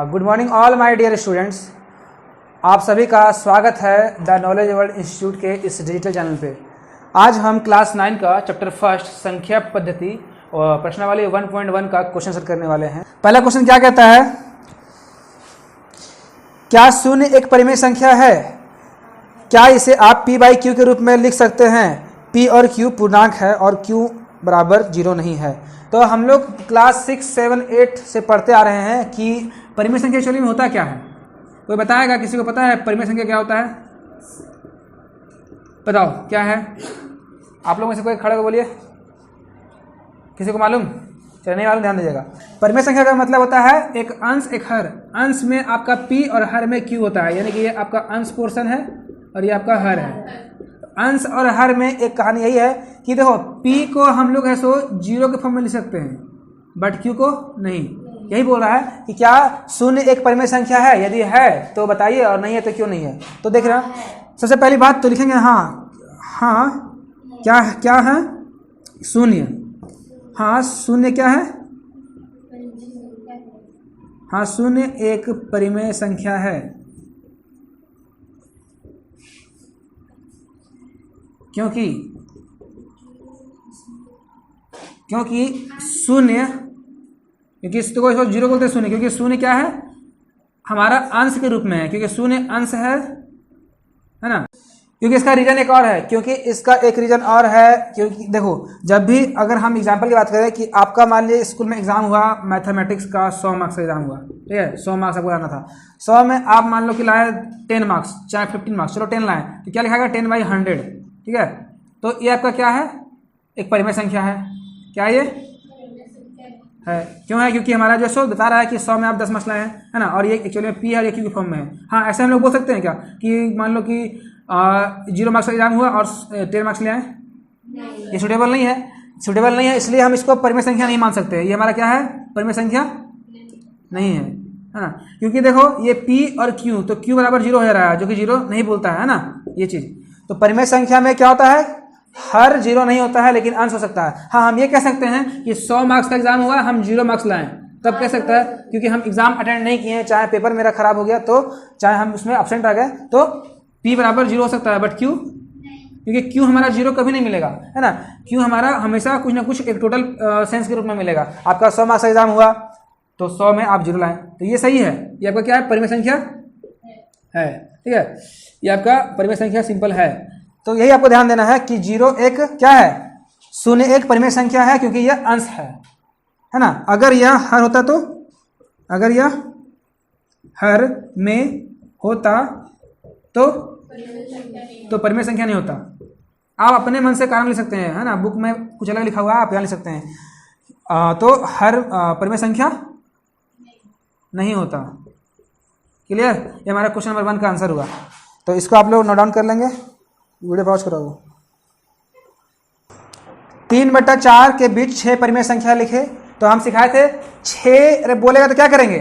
Good morning all my dear students. आप सभी का स्वागत है द नॉलेज वर्ल्ड इंस्टीट्यूट के इस डिजिटल चैनल पे। आज हम क्लास 9 का चैप्टर फर्स्ट संख्या पद्धति और प्रश्नावली 1.1 का क्वेश्चन सॉल्व करने वाले हैं। पहला क्वेश्चन क्या कहता है, क्या शून्य एक परिमेय संख्या है? क्या इसे आप p बाई क्यू के रूप में लिख सकते हैं? p और q पूर्णांक है और q बराबर 0 नहीं है। तो हम लोग क्लास 6, 7, 8 से पढ़ते आ रहे हैं कि परिमेय संख्या एक्चुअली में होता क्या है। कोई बताएगा? किसी को पता है परिमेय संख्या क्या होता है? बताओ क्या है। आप लोगों में से कोई खड़े हो बोलिए। किसी को मालूम? चलिए नहीं मालूम, ध्यान दीजिएगा। परिमेय संख्या का मतलब होता है एक अंश एक हर। अंश में आपका p और हर में q होता है, यानी कि ये आपका अंश पोर्शन है और ये आपका हर है। अंश और हर में एक कहानी यही है कि देखो p को हम लोग है सो 0 के फॉर्म में लिख सकते हैं, बट q को नहीं। यही बोल रहा है कि क्या शून्य एक परिमेय संख्या है? यदि है तो बताइए, और नहीं है तो क्यों नहीं है। तो देख रहे हैं, सबसे पहली बात तो लिखेंगे हाँ क्या है शून्य। हाँ शून्य क्या है? हाँ शून्य एक परिमेय संख्या है, क्योंकि शून्य, क्योंकि इसको 0 बोलते हैं शून्य, क्योंकि शून्य क्या है? हमारा अंश के रूप में है, क्योंकि शून्य अंश है ना। क्योंकि इसका रीजन एक और है, क्योंकि इसका एक रीजन और है, क्योंकि देखो जब भी अगर हम एग्जाम्पल की बात करें कि आपका मान लीजिए स्कूल में एग्जाम हुआ मैथमेटिक्स का 100 मार्क्स का एग्जाम हुआ, ठीक है, 100 मार्क्स आपको लाना था। 100 में आप मान लो कि लाए 10 मार्क्स, चाहे 15 मार्क्स, चलो 10 लाए, तो क्या लिखाएगा? 10 बाई 100, ठीक है। तो ये आपका क्या है? एक परिमेय संख्या है। क्या ये है? क्यों है? क्योंकि हमारा जो सो बता रहा है कि 100 में आप 10 मार्क्स लाए हैं, है ना, और ये एक्चुअली में p और ये q के फॉर्म में है। हाँ ऐसे हम लोग बोल सकते हैं क्या कि मान लो कि 0 मार्क्स का एग्जाम हुआ और 10 मार्क्स ले आए? ये सूटेबल नहीं है, इसलिए हम इसको परिमेय संख्या नहीं मान सकते। ये हमारा क्या है? परिमेय संख्या नहीं है ना। क्योंकि देखो ये p और q, तो q बराबर 0 हो रहा है, जो कि 0 नहीं बोलता है ना ये चीज़। तो परिमेय संख्या में क्या होता है? हर 0 नहीं होता है, लेकिन अंश हो सकता है। हाँ हम ये कह सकते हैं कि 100 मार्क्स का एग्जाम हुआ, हम 0 मार्क्स लाएं, तब कह सकता है, क्योंकि हम एग्जाम अटेंड नहीं किए हैं, चाहे पेपर मेरा खराब हो गया, तो चाहे हम उसमें एब्सेंट आ गए, तो p बराबर 0 हो सकता है, बट q, क्योंकि q हमारा 0 कभी नहीं मिलेगा, है ना। q हमारा हमेशा कुछ ना कुछ एक टोटल सेंस के रूप में मिलेगा। आपका 100 मार्क्स का एग्जाम हुआ तो 100 में आप 0 लाएं, तो ये सही है। ये आपका क्या है? परिमेय संख्या है, ठीक है। ये आपका परिमेय संख्या सिंपल है। तो यही आपको ध्यान देना है कि 0 एक क्या है? शून्य एक परिमेय संख्या है, क्योंकि यह अंश है ना। अगर यह हर होता अगर यह हर में होता तो परिमेय संख्या नहीं होता। आप अपने मन से कारण लिख सकते हैं, है ना, बुक में कुछ अलग लिखा हुआ है, आप यहाँ लिख सकते हैं। तो हर परिमेय संख्या नहीं होता। क्लियर? ये हमारा क्वेश्चन नंबर 1 का आंसर हुआ। तो इसको आप लोग नोट डाउन कर लेंगे। वीडियो पॉज कराओ। 3/4 के बीच 6 परिमेय संख्या लिखे। तो हम सिखाए थे 6, अरे बोलेगा तो क्या करेंगे?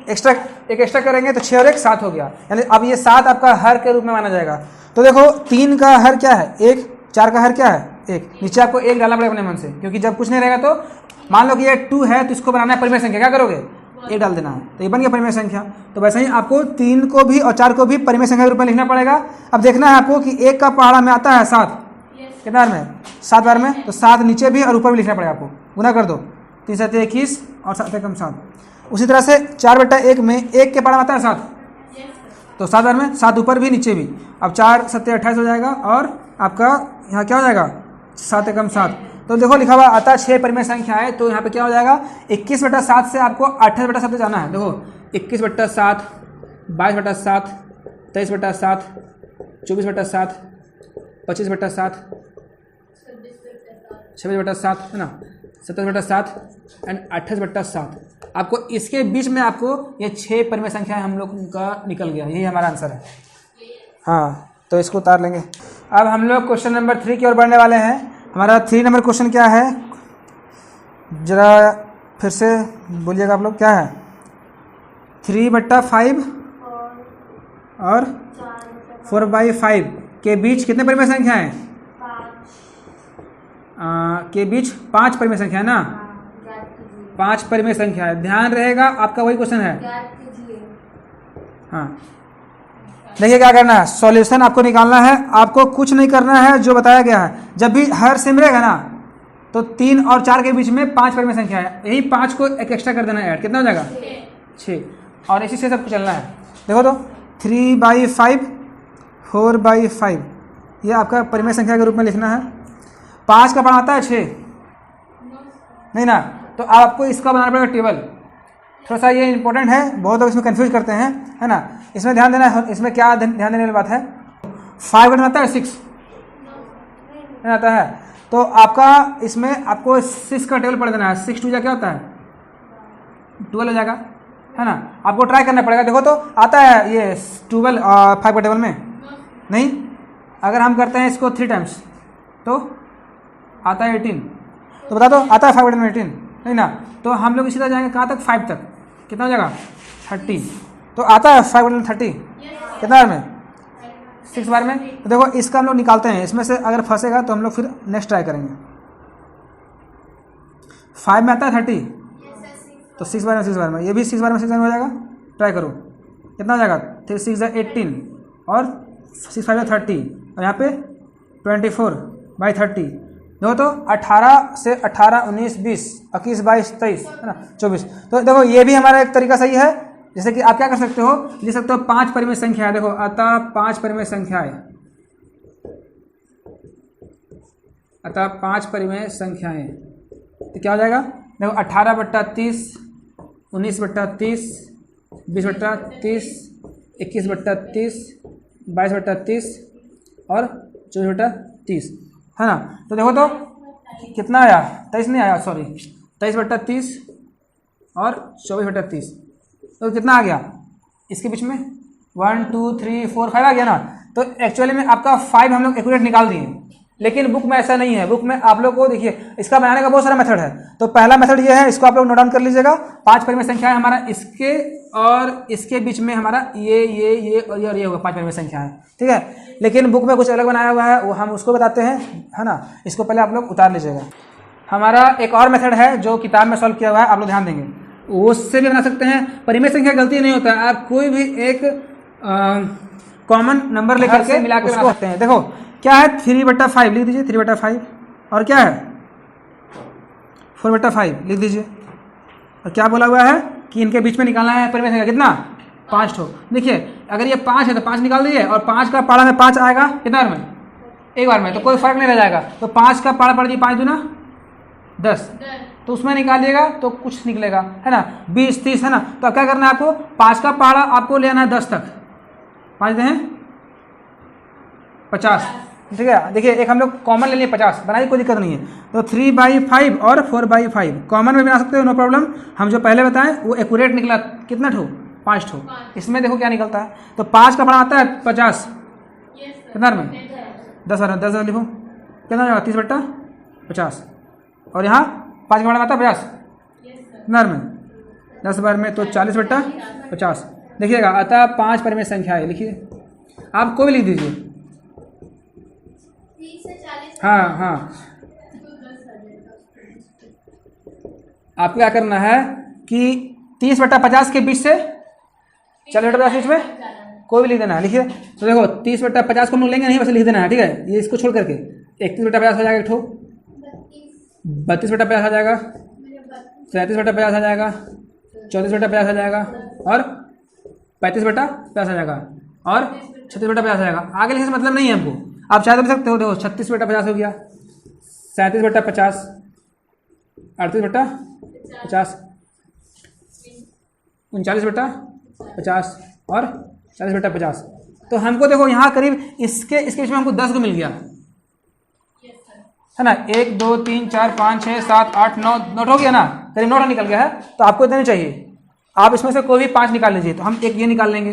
एक्स्ट्रा करेंगे, तो 6 और 1 7 हो गया, यानी अब ये 7 आपका हर के रूप में माना जाएगा। तो देखो 3 का हर क्या है? 1, 4 का हर क्या है? 1। नीचे आपको 1 डालना पड़ेगा अपने मन से, क्योंकि जब कुछ नहीं रहेगा तो मान लो कि ये 2 है, तो इसको बनाना है परिमेय संख्या, क्या करोगे? 1 डाल देना है, तो ये बन गया परिमेय संख्या। तो वैसे ही आपको 3 को भी और 4 को भी परिमेय संख्या के रूप में लिखना पड़ेगा। अब देखना है आपको कि 1 का पहाड़ा में आता है 7, कितना बार में? 7 बार में, तो 7 नीचे भी और ऊपर भी लिखना पड़ेगा आपको। गुना कर दो, 3 7 21 और 7 एकम 7। उसी तरह से 4/1 में 1 के पहाड़ा में आता है 7, तो 7 बार में 7 ऊपर भी नीचे भी। अब 4 7 28 हो जाएगा, और आपका यहाँ क्या हो जाएगा? 7 एकम 7। तो देखो लिखा हुआ आता 6 परिमेय संख्या है, तो यहाँ पे क्या हो जाएगा? 21/7 से आपको 28/7 जाना है। देखो 21/7, 22/7, 23/7, 24/7, 25/7, 26/7, है ना, 27/7 एंड 28/7। आपको इसके बीच में आपको ये 6 परिमेय संख्या हम लोग का निकल गया। यही हमारा आंसर है। हाँ तो इसको उतार लेंगे। अब हम लोग क्वेश्चन नंबर 3 की ओर बढ़ने वाले हैं। हमारा 3 नंबर क्वेश्चन क्या है, जरा फिर से बोलिएगा आप लोग। क्या है? 3/5 और 4/5 के बीच कितने परिमेय संख्या हैं? के बीच 5 परिमेय संख्या है ना। 5 परिमेय संख्या है। ध्यान रहेगा आपका वही क्वेश्चन है। हाँ देखिए क्या करना है, सॉल्यूशन आपको निकालना है, आपको कुछ नहीं करना है जो बताया गया है। जब भी हर सेम रहेगा ना तो 3 और 4 के बीच में 5 परिमेय संख्या है, यही 5 को एक एक्स्ट्रा कर देना है ऐड, कितना हो जाएगा 6। और इसी से सबको चलना है। देखो तो 3/5 4/5 ये आपका परिमेय संख्या के रूप में लिखना है। 5 का पढ़ा आता है 6 नहीं ना, तो आपको इसका बनाना पड़ेगा टेबल। थोड़ा सा ये इंपॉर्टेंट है, बहुत लोग इसमें कंफ्यूज करते हैं, है ना। इसमें ध्यान देना है, इसमें क्या ध्यान देने वाली बात है। 5 का आता है 6 नहीं आता है, तो आपका इसमें आपको 6 का टेबल पढ़ देना है। 6 2 क्या होता है 12 हो जाएगा, है ना। आपको ट्राई करना पड़ेगा। देखो तो आता है ये 12 5 का टेबल में नहीं। अगर हम करते हैं इसको 3 टाइम्स तो आता है 18, तो बता दो आता है 5 का टेबल में 18 नहीं ना। तो हम लोग इसी तरह जाएंगे कहाँ तक 5 तक, कितना हो जाएगा 30। तो आता है 5 का टेबल 30 कितना बार में 6 बार में। तो देखो इसका हम लोग निकालते हैं, इसमें से अगर फंसेगा तो हम लोग फिर नेक्स्ट ट्राई करेंगे। 5 में आता है 30 तो 6 बार में 6 बार में, ये भी 6 बार में 6 बार में हो जाएगा। ट्राई करो कितना हो जाएगा 3 6 18 और 6 5 30 और यहाँ पे 24/30। देखो तो 18 से 18 19 20 21 22 23 है ना 24। तो देखो ये भी हमारा एक तरीका सही है। जैसे कि आप क्या कर सकते हो, लिख सकते हो 5 परिमेय संख्या है। देखो अतः 5 परिमेय संख्याएं, अतः 5 परिमेय संख्याएं, तो क्या हो जाएगा देखो 18/30 19/30 20/30 21/30 22/30 और 24/30 है ना। तो देखो तो कितना आया 23 नहीं आया, सॉरी 23/30 और 24/30। तो कितना आ गया इसके बीच में 1 2 3 4 5 आ गया ना। तो एक्चुअली में आपका 5 हम लोग एक्यूरेट निकाल दिए, लेकिन बुक में ऐसा नहीं है। बुक में आप लोग को देखिए इसका बनाने का बहुत सारा मेथड है। तो पहला मेथड ये है, इसको आप लोग नोट डाउन कर लीजिएगा। 5 परिमेय संख्या है हमारा, इसके और इसके बीच में हमारा ये और ये होगा 5 परिमेय संख्या है, ठीक है। लेकिन बुक में कुछ अलग बनाया हुआ है, वो हम उसको बताते हैं, है ना। इसको पहले आप लोग उतार लीजिएगा। हमारा एक और मेथड है जो किताब में सॉल्व किया हुआ है, आप लोग ध्यान देंगे, उससे भी बना सकते हैं। परिमेय संख्या गलती नहीं होता है, आप कोई भी एक कॉमन नंबर लेकर के मिला के बना सकते हैं। देखो क्या है 3/5 लिख दीजिए, 3/5 और क्या है 4/5 लिख दीजिए। और क्या बोला हुआ है कि इनके बीच में निकालना है परिमेय संख्या कितना 5 ठो। देखिए अगर ये 5 है तो 5 निकाल दीजिए, और 5 का पाड़ा में 5 आएगा कितना बार में एक बार में, तो कोई फर्क नहीं रह जाएगा। तो 5 का पाड़ा पड़ जाए 5 दूना 10, तो उसमें निकालिएगा तो कुछ निकलेगा, है ना 20 30 है ना। तो अब क्या करना है आपको 5 का पाड़ा आपको ले आना है 10 तक, 5 दें 50, ठीक है। देखिए एक हम लोग कॉमन ले लिए 50, बनाइए कोई दिक्कत नहीं है। तो 3/5 और 4/5 कॉमन में बना सकते हो, नो प्रॉब्लम। हम जो पहले बताएं वो एक्यूरेट निकला कितना ठो 5 ठो। इसमें देखो क्या निकलता है, तो 5 का पड़ा आता है 50 कितना में 10 बार में 10 लिखो कितना हो जाएगा 30/50 और यहाँ 5 का पड़ा आता है 50 कितना में 10 बार में, तो 40/50। देखिएगा अतः 5 परिमेय संख्या है, लिखिए आप कोई भी लिख दीजिए। हाँ आपको क्या करना है कि 30/50 के बीच से 40/50 बीच में कोई भी लिख देना है, लिखिए। तो देखो 30/50 को हम लोग लेंगे नहीं, बस लिख देना है, ठीक है। ये इसको छोड़ करके 31/50 हो जाएगा, एक ठो 32/50 आ जाएगा, 33/50 आ जाएगा, 34/50 आ जाएगा और 35/50 आ जाएगा और 36/50 आ जाएगा। आगे लिखने से मतलब नहीं है हमको, आप चाहे तो लिख सकते हो। देखो 36/50 हो गया, 37/50, 38/50, 39/50 और 40/50। तो हमको देखो यहाँ करीब इसके बीच में हमको 10 को मिल गया, है ना। 1 2 3 4 5 6 7 8 9 नोट हो गया ना, करीब 9 निकल गया है। तो आपको इतने चाहिए, आप इसमें से कोई भी 5 निकाल लीजिए। तो हम एक ये निकाल लेंगे,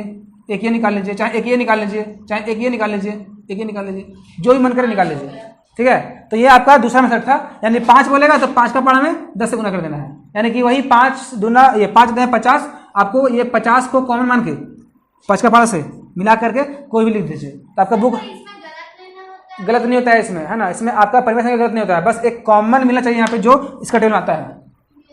एक ये निकाल लीजिए, चाहे एक ये निकाल लीजिए, चाहे एक ये निकाल लीजिए, एक ये निकाल लीजिए, जो भी मन करे निकाल लीजिए, ठीक है। तो ये आपका दूसरा मेथड था, यानी 5 बोलेगा तो 5 का पाड़ा में 10 से गुना कर देना है, यानी कि वही 5 दूना ये 5 दें 50। आपको ये 50 को कॉमन मान के 5 का पाड़ा से मिला करके कोई भी लिख दीजिए, तो आपका बुक गलत नहीं होता है इसमें, है ना। इसमें आपका परिमेय संख्या गलत नहीं होता है, बस एक कॉमन मिलना चाहिए यहाँ पे जो इसका टेबल आता है,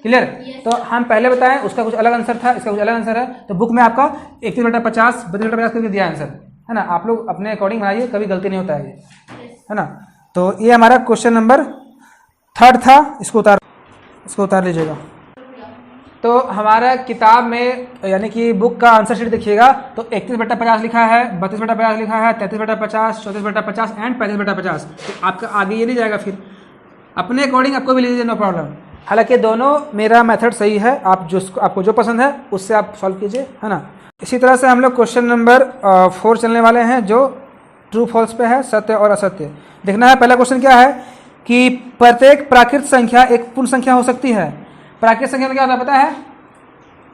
क्लियर। तो हम पहले बताएं, उसका कुछ अलग आंसर था, इसका कुछ अलग आंसर है। तो बुक में आपका 31/50 32/50 करके दिया आंसर, है ना। आप लोग अपने अकॉर्डिंग बनाइए, कभी गलती नहीं होता है ये, है ना। तो ये हमारा क्वेश्चन नंबर 3 था, इसको उतार लीजिएगा। तो हमारा किताब में यानी कि बुक का आंसर शीट देखिएगा, तो 31/50 लिखा है, 32/50 लिखा है, 33/50, 34/50 एंड 35/50। तो आपका आगे ये नहीं जाएगा, फिर अपने अकॉर्डिंग आपको भी लीजिए, नो प्रॉब्लम। हालांकि दोनों मेरा मेथड सही है, आपको जो पसंद है उससे आप सॉल्व कीजिए, है ना। इसी तरह से हम लोग क्वेश्चन नंबर 4 चलने वाले हैं, जो ट्रू फॉल्स पे है, सत्य और असत्य देखना है। पहला क्वेश्चन क्या है कि प्रत्येक प्राकृत संख्या एक पूर्ण संख्या हो सकती है। प्राकृत संख्या में क्या होता है पता है?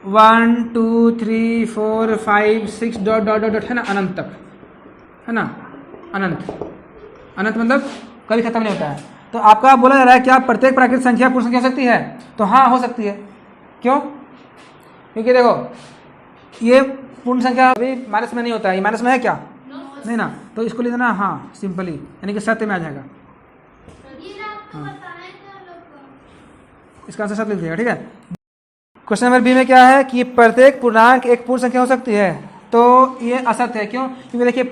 1 2 3 4 5 6 डॉट डॉट डॉट, है ना, अनंत तक, है ना। अनंत मतलब कभी खत्म नहीं होता है। तो आपका बोला जा रहा है कि आप प्रत्येक प्राकृत संख्या पूर्ण संख्या हो सकती है, तो हाँ हो सकती है। क्यों? क्योंकि देखो ये पूर्ण संख्या अभी माइनस में नहीं होता है, ये माइनस में है क्या? नहीं ना, तो इसको ले देना हाँ सिंपली, यानी कि सत्य में आ जाएगा। इसका आंसर सत्य लिख दिएगा, ठीक है। क्वेश्चन नंबर बी में क्या है कि प्रत्येक पूर्णांक एक पूर्ण संख्या हो सकती है, तो ये असत्य है। क्यों? क्योंकि देखिए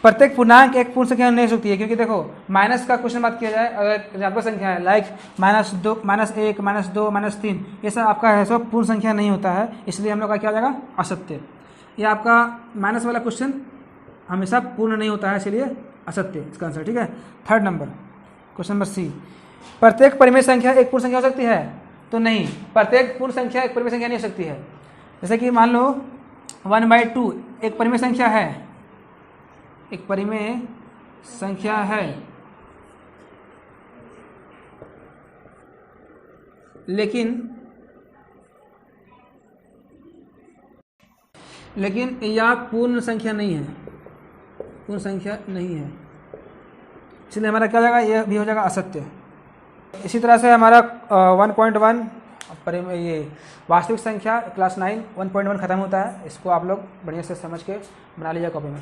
प्रत्येक पूर्णांक एक पूर्ण संख्या नहीं हो सकती है, क्योंकि देखो माइनस का क्वेश्चन बात किया जाए, अगर ऋणात्मक संख्या है लाइक -2 -1 -2 -3, ये सब आपका है सब पूर्ण संख्या नहीं होता है, इसलिए हम लोग का क्या हो जाएगा? असत्य। ये आपका माइनस वाला क्वेश्चन हमेशा पूर्ण नहीं होता है, इसलिए असत्य इसका आंसर, ठीक है। 3rd number question number C, प्रत्येक परिमेय संख्या एक पूर्ण संख्या हो सकती है, तो नहीं, प्रत्येक पूर्ण संख्या एक परिमेय संख्या नहीं हो सकती है। जैसे कि मान लो 1/2 एक परिमेय संख्या है, एक परिमेय संख्या है, लेकिन यह पूर्ण संख्या नहीं है, पूर्ण संख्या नहीं है, इसलिए हमारा क्या हो जाएगा? यह भी हो जाएगा असत्य। इसी तरह से हमारा 1.1 ये वास्तविक संख्या क्लास 9 1.1 खत्म होता है। इसको आप लोग बढ़िया से समझ के बना लीजिए कॉपी में।